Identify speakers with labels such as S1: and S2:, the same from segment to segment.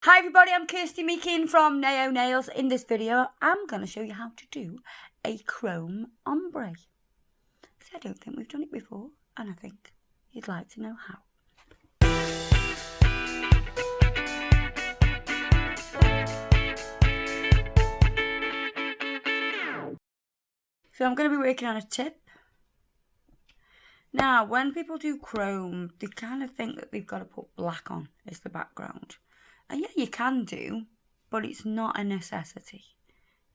S1: Hi everybody, I'm Kirsty Meakin from Nao Nails. In this video, I'm going to show you how to do a chrome ombre. Because I don't think we've done it before, and I think you'd like to know how. So I'm going to be working on a tip. Now, when people do chrome, they kind of think that they've got to put black on as the background. And yeah, you can do, but it's not a necessity.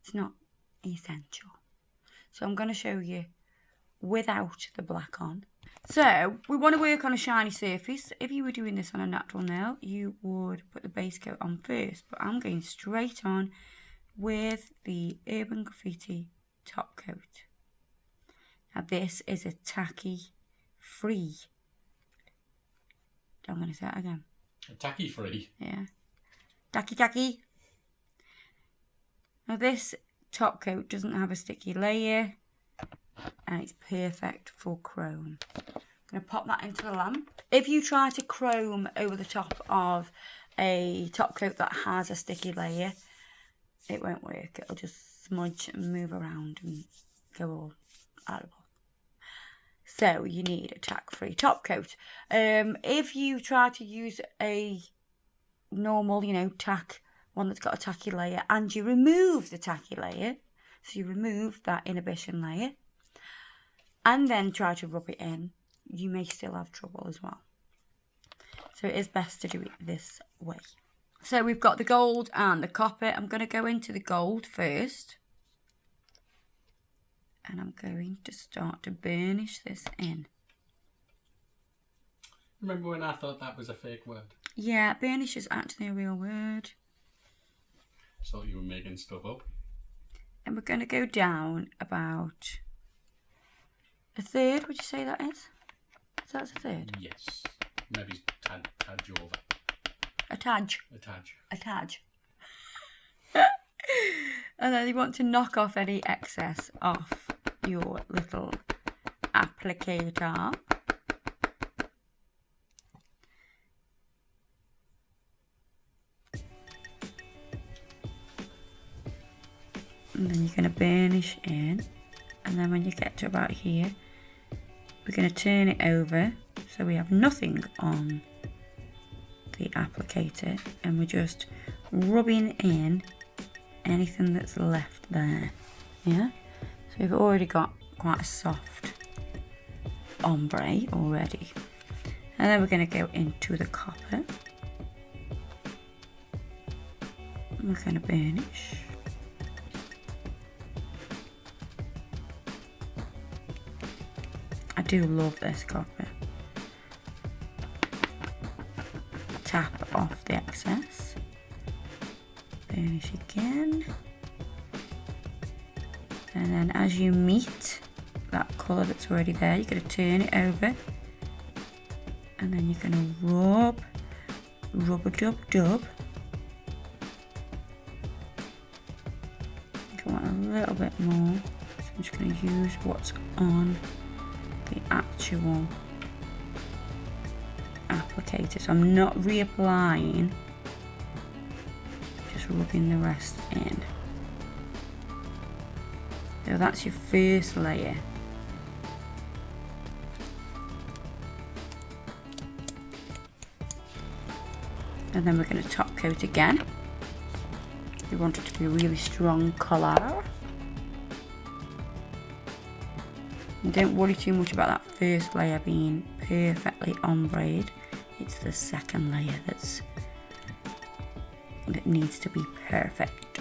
S1: It's not essential. So I'm going to show you without the black on. So we want to work on a shiny surface. If you were doing this on a natural nail, you would put the base coat on first, but I'm going straight on with the Urban Graffiti top coat. Now this is a tacky free. I'm going to say it again.
S2: A tacky free?
S1: Yeah. Tacky. Now this top coat doesn't have a sticky layer and it's perfect for chrome. I'm going to pop that into the lamp. If you try to chrome over the top of a top coat that has a sticky layer, it won't work. It'll just smudge and move around and go all horrible. So you need a tack-free top coat. If you try to use a normal, tack, one that's got a tacky layer, and you remove the tacky layer, so you remove that inhibition layer, and then try to rub it in, you may still have trouble as well. So it is best to do it this way. So we've got the gold and the copper. I'm going to go into the gold first. And I'm going to start to burnish this in.
S2: Remember when I thought that was a fake word?
S1: Yeah, burnish is actually a real word.
S2: I thought you were making stuff up.
S1: And we're going to go down about a third, would you say that is? So that's a third?
S2: Yes. Maybe tadge over.
S1: A tadge.
S2: A tadge.
S1: A tadge. And then you want to knock off any excess off your little applicator. And then you're going to burnish in. And then when you get to about here, we're going to turn it over so we have nothing on the applicator. And we're just rubbing in anything that's left there. Yeah? So we've already got quite a soft ombre already. And then we're going to go into the copper. And we're going to burnish. I do love this copper. Tap off the excess. Burnish again. And then as you meet that colour that's already there, you're going to turn it over. And then you're going to rub-a-dub-dub. You want a little bit more. So I'm just going to use what's on the actual applicator. So I'm not reapplying, just rubbing the rest in. So that's your first layer. And then we're going to top coat again. We want it to be a really strong colour. And don't worry too much about that first layer being perfectly ombre. It's the second layer that needs to be perfect.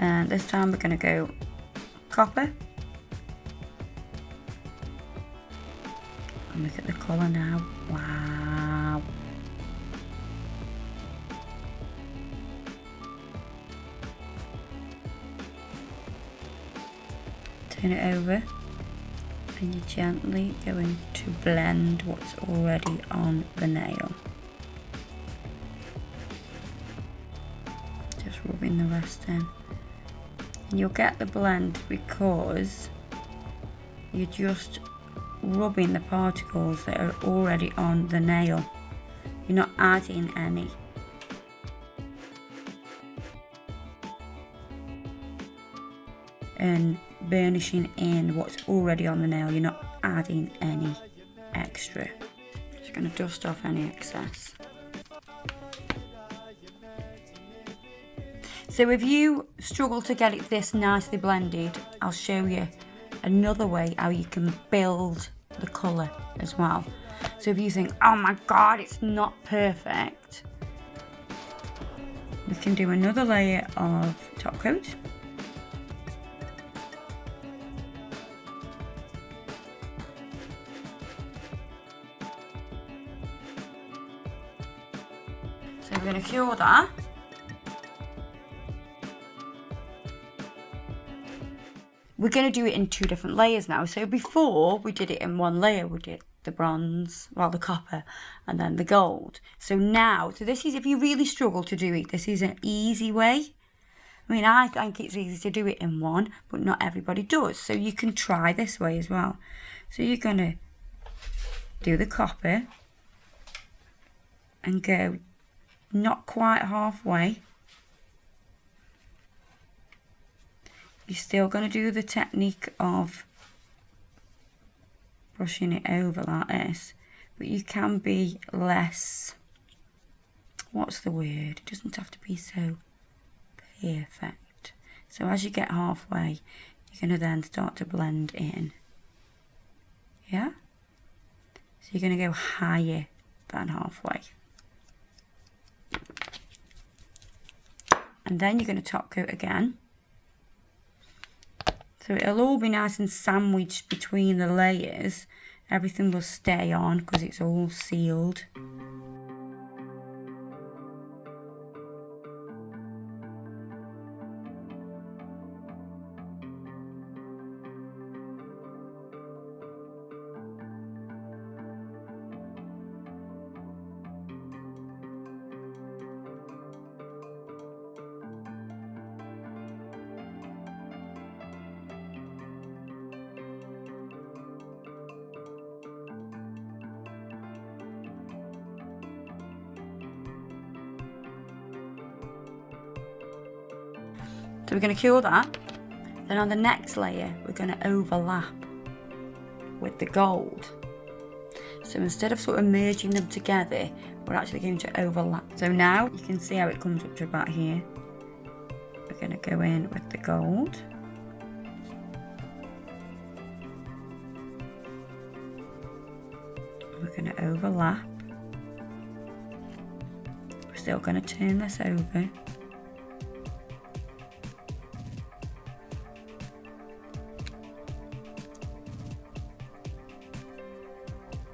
S1: And this time we're going to go copper. And look at the colour now. Wow. Turn it over And you're gently going to blend what's already on the nail. Just rubbing the rest in. And you'll get the blend because you're just rubbing the particles that are already on the nail. You're not adding any. And burnishing in what's already on the nail. You're not adding any extra. Just going to dust off any excess. So if you struggle to get it this nicely blended, I'll show you another way how you can build the colour as well. So if you think, oh my god, it's not perfect, we can do another layer of top coat. So we're going to cure that. We're going to do it in 2 different layers now. So before we did it in 1 layer, we did the bronze, well the copper, and then the gold. So now, this is if you really struggle to do it, this is an easy way. I mean, I think it's easy to do it in 1, but not everybody does. So you can try this way as well. So you're going to do the copper and go not quite halfway. You're still going to do the technique of brushing it over like this, but you can be less, what's the word? It doesn't have to be so perfect. So as you get halfway, you're going to then start to blend in. Yeah? So you're going to go higher than halfway. And then you're going to top coat again. So it'll all be nice and sandwiched between the layers. Everything will stay on because it's all sealed. So we're going to cure that. Then on the next layer, we're going to overlap with the gold. So instead of sort of merging them together, we're actually going to overlap. So now you can see how it comes up to about here. We're going to go in with the gold. We're going to overlap. We're still going to turn this over.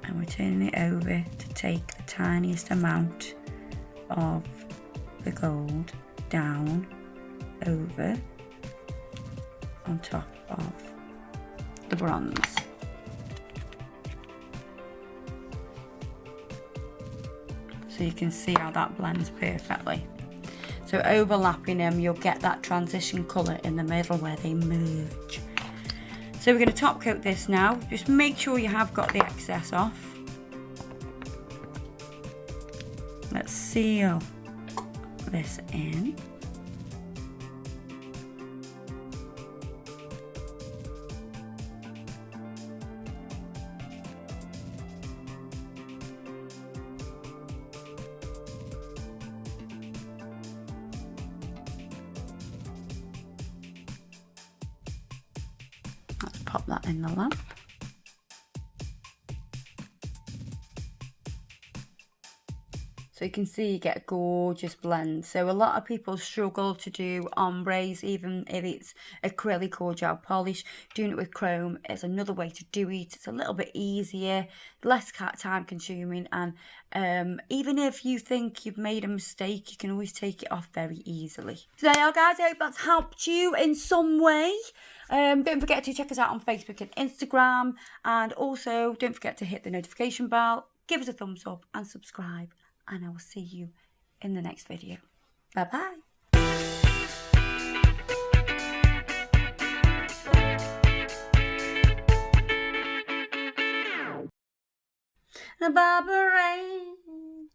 S1: And we're turning it over to take the tiniest amount of the gold down over on top of the bronze. So you can see how that blends perfectly. So overlapping them, you'll get that transition colour in the middle where they merge. So we're going to top coat this now. Just make sure you have got the excess off. Let's seal this in. Let's pop that in the lamp. So you can see you get a gorgeous blend. So a lot of people struggle to do ombres, even if it's acrylic or gel polish. Doing it with chrome is another way to do it. It's a little bit easier, less time consuming, and even if you think you've made a mistake, you can always take it off very easily. So there you are, guys. I hope that's helped you in some way. Don't forget to check us out on Facebook and Instagram. And also, don't forget to hit the notification bell, give us a thumbs up and subscribe. And I will see you in the next video. Bye-bye. The Barbara Rain.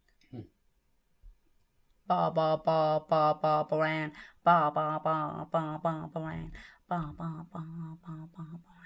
S1: Ba ba ba ba ba ba ran. Ba ba ba ba ba ba ran. Ba ba ba ba ba ba.